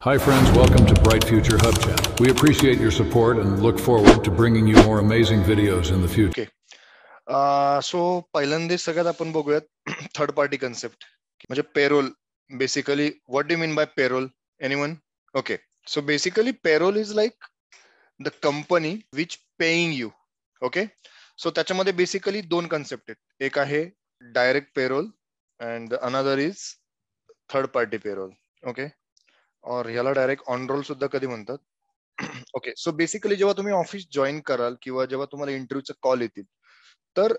Hi friends, welcome to Bright Future Hub Channel. We appreciate your support and look forward to bringing you more amazing videos in the future. So पहिल्यांदा सगळ्यात आपण बघूयात third party concept म्हणजे payroll. Basically what do mean by payroll? Anyone? Okay, so basically payroll is like the company which paying you. Okay, so त्याच्यामध्ये basically दोन concept आहेत. एक आहे direct payroll and another is third party payroll. Okay, और ह्याला direct on roll सुद्धा कधी म्हणतात. ओके, सो बेसिकली जेव्हा तुम्ही ऑफिस जॉईन कराल किंवा जेव्हा तुम्हाला इंटरव्ह्यूचा कॉल येतील तर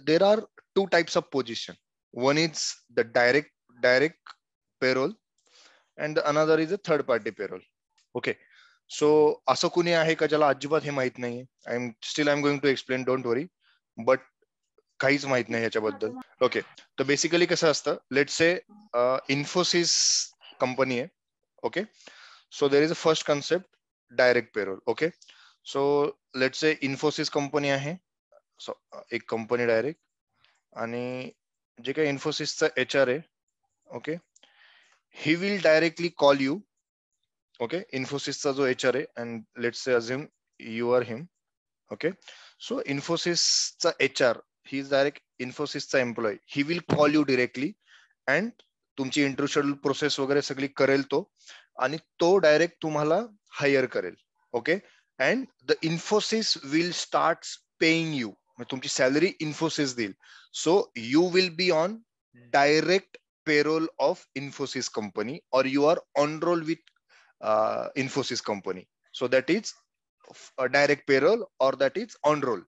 there are two types of position. One is the direct payroll and another is a third party payroll. Okay, so असं कुणी आहे का ज्याला अजिबात हे माहित नाही? I am going to explain, don't worry. But काहीच माहित नाही याच्याबद्दल. ओके, तर बेसिकली कसं असतं, लेट्स से इन्फोसिस कंपनी आहे. Okay, so there is a first concept, direct payroll. Okay, so let's say Infosys company आहे. सो एक कंपनी डायरेक्ट आणि जे काही इन्फोसिसचा HR आहे. Okay, he will directly call you. Okay, इन्फोसिसचा जो HR आहे and let's say assume you are him. Okay, so इन्फोसिसचा HR, ही इज डायरेक्ट इन्फोसिसचा employee. He will call you directly and तुमची इंटरव्ह्यू शेड्यूल प्रोसेस वगैरे सगळी करेल तो, आणि तो डायरेक्ट तुम्हाला हायर करेल. Okay, and the Infosys will start paying you. तुमची सॅलरी इन्फोसिस देईल. So you will be on direct payroll of Infosys company और you are on roll with Infosys company. So that is direct payroll और that is on roll.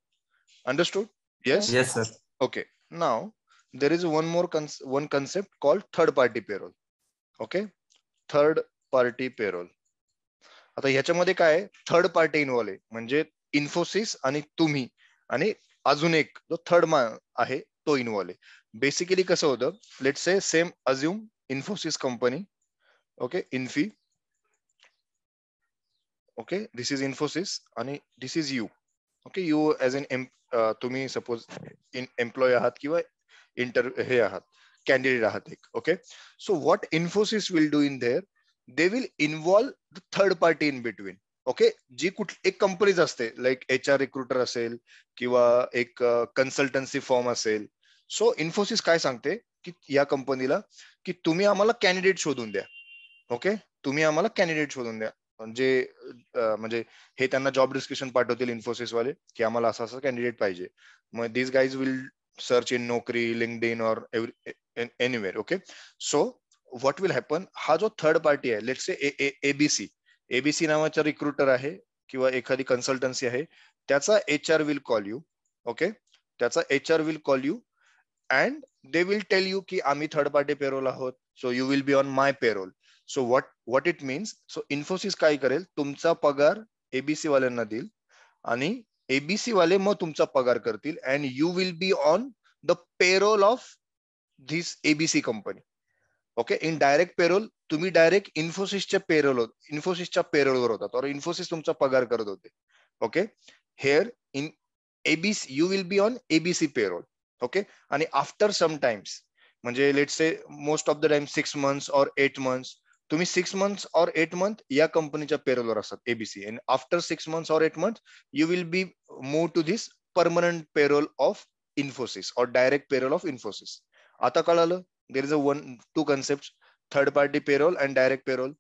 Understood? Yes? Yes, sir. Okay, now there is one concept called third party payroll. Okay, third party payroll. आता ह्याच्यामध्ये काय, third party involve आहे, म्हणजे इन्फोसिस आणि तुम्ही आणि अजून एक जो थर्ड आहे तो इन्व्हॉल्व आहे. बेसिकली कसं होतं, let's say same assume Infosys company. Okay, Infy. Okay, this is Infosys आणि this is you. Okay, you as an तुम्ही सपोज एम्प्लॉय आहात किंवा हे आहात, कॅन्डिडेट आहात एक. Okay, so what Infosys will do in there, they will involve the third party in between. Okay, जी एक कंपनीच असते, लाईक HR रिक्रुटर असेल किंवा एक कन्सल्टन्सी फॉर्म असेल. सो इन्फोसिस काय सांगते की या कंपनीला की तुम्ही आम्हाला कॅन्डिडेट शोधून द्या. ओके, तुम्ही आम्हाला कॅन्डिडेट शोधून द्या. म्हणजे हे त्यांना जॉब डिस्क्रिप्शन पाठवतील इन्फोसिस वाले की आम्हाला असं असं कॅन्डिडेट पाहिजे. मग this guys will search in Naukri, LinkedIn और anywhere. Okay, so what will happen, हा जो थर्ड पार्टी आहे, लेट्स से एबीसी नावाचा रिक्रुटर आहे किंवा एखादी कन्सल्टन्सी आहे, त्याचा HR will call you. Okay, त्याचा HR will call you and they will tell you की आम्ही थर्ड पार्टी पेरोल आहोत, so you will be on my payroll. So what it means, so Infosys काय करेल, तुमचा पगार एबीसी वाल्यांना देईल आणि एबीसी वाले मग तुमचा पगार करतील and you will be on the payroll of this ABC company. Okay, in direct payroll तुम्ही डायरेक्ट इन्फोसिसच्या पेरोलवर होतात और इन्फोसिस तुमचा पगार करत होते. Okay, hair in ABC you will be on ABC payroll. Okay, आणि आफ्टर सम टाइम्स, म्हणजे let's say most of the time 6 months और 8 months, तुम्ही 6 months और 8 months या कंपनीच्या पेरोलवर असतात एबीसी, अँड आफ्टर 6 months और 8 months you will be move to this permanent payroll of Infosys और डायरेक्ट पेरोल ऑफ इन्फोसिस. आता कळालं, there is a two concepts, third party payroll and direct payroll.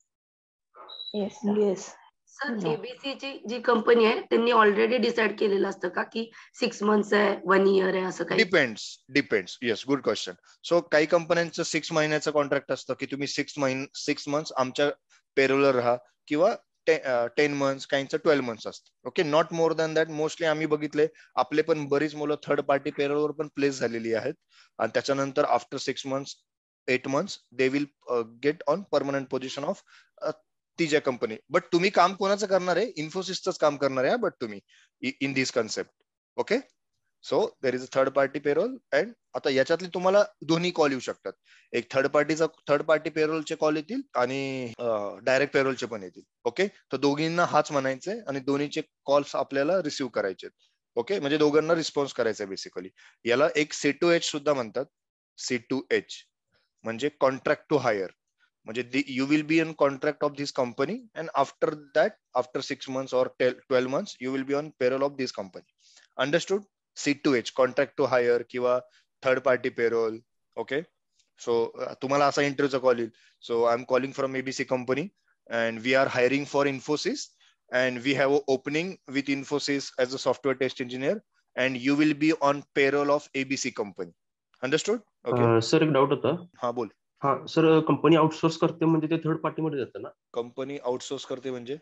Yes. Sir, ABC ची जी company आहे त्यांनी already decide केलेलं असतं का की 6 months आहे, 1 year आहे, असं काही? Depends. Yes, good question. So काही कंपन्यांचं 6 महिन्याचं कॉन्ट्रॅक्ट असतं की तुम्ही 6 months आमच्या पेरोलवर राहा, किंवा 10 months, काहींचं 12 months असतं. Okay, not more than that. Mostly आम्ही बघितले, आपले पण बरीच मुलं थर्ड पार्टी पेरोलवर पण प्लेस झालेली आहेत आणि त्याच्यानंतर after 6 months 8 months they will get on permanent position of तिच्या कंपनी. बट तुम्ही काम कोणाचं करणार आहे? इन्फोसिसच काम करणार आहे. बट तुम्ही in this concept. Okay, so there is a third party payroll and आता याच्यातले तुम्हाला दोन्ही कॉल येऊ शकतात. एक थर्ड पार्टी पेरोलचे कॉल येतील आणि डायरेक्ट पेरोलचे पण येतील. ओके, तर दोघींना हाच म्हणायचे आणि दोन्हीचे कॉल्स आपल्याला रिसिव्ह करायचे. ओके, म्हणजे दोघांना रिस्पॉन्स करायचा बेसिकली. याला एक C2H सुद्धा म्हणतात. C2H म्हणजे कॉन्ट्रॅक्ट टू हायर. म्हणजे you will be on contract of this company and after that after 6 months or 12 months you will be on payroll of this company. Understood? C2H, contract to hire किंवा third party payroll. Okay, so तुम्हाला असा इंटरव्ह्यूचा call येईल. So I am calling from ABC company and we are hiring for Infosys and we have a opening with Infosys as a software test engineer and you will be on payroll of ABC company. Understood? Okay sir एक doubt होता. हा बोल. हा sir, company outsource करते म्हणजे ते third party मध्ये जातं ना? कंपनी आउटसोर्स करते म्हणजे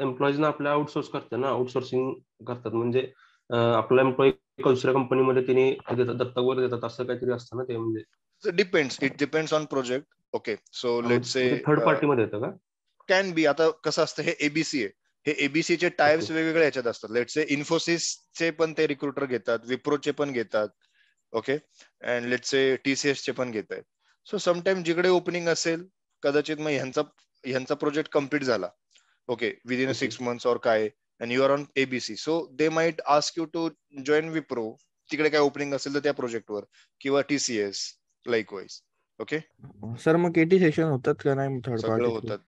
एम्प्लॉईजना आपल्या आउटसोर्स करते ना, आउटसोर्सिंग करतात म्हणजे आपला एम्प्लॉई दुसऱ्या कंपनीमध्ये तिने दत्तक वगैरे देतात असं काहीतरी असतं ना ते, म्हणजे it depends on project. Okay, so let's say third party मध्ये येतं का? Can be. आता कसं असतं, हे एबीसी आहे, हे एबीसी चे टायर्स Okay. वेगवेगळ्या याच्यात असतात. लेट्स से इन्फोसिसचे पण ते रिक्रुटर घेतात, विप्रोचे पण घेतात. Okay, and let's say TCS चे पण घेत आहेत. सो समटाइम जिकडे ओपनिंग असेल, कदाचित मग ह्यांचा प्रोजेक्ट कम्प्लीट झाला, okay, within a Okay. 6 months और काय, and you are on ABC, so they might ask you to join Wipro. तिकडे काय ओपनिंग असेल तर त्या प्रोजेक्टवर, किंवा टीसीएस लाईकवाईज. ओके, सर मग केटी सेशन होतात का नाही थर्ड सगळं पार्टी थ्रू? होतात.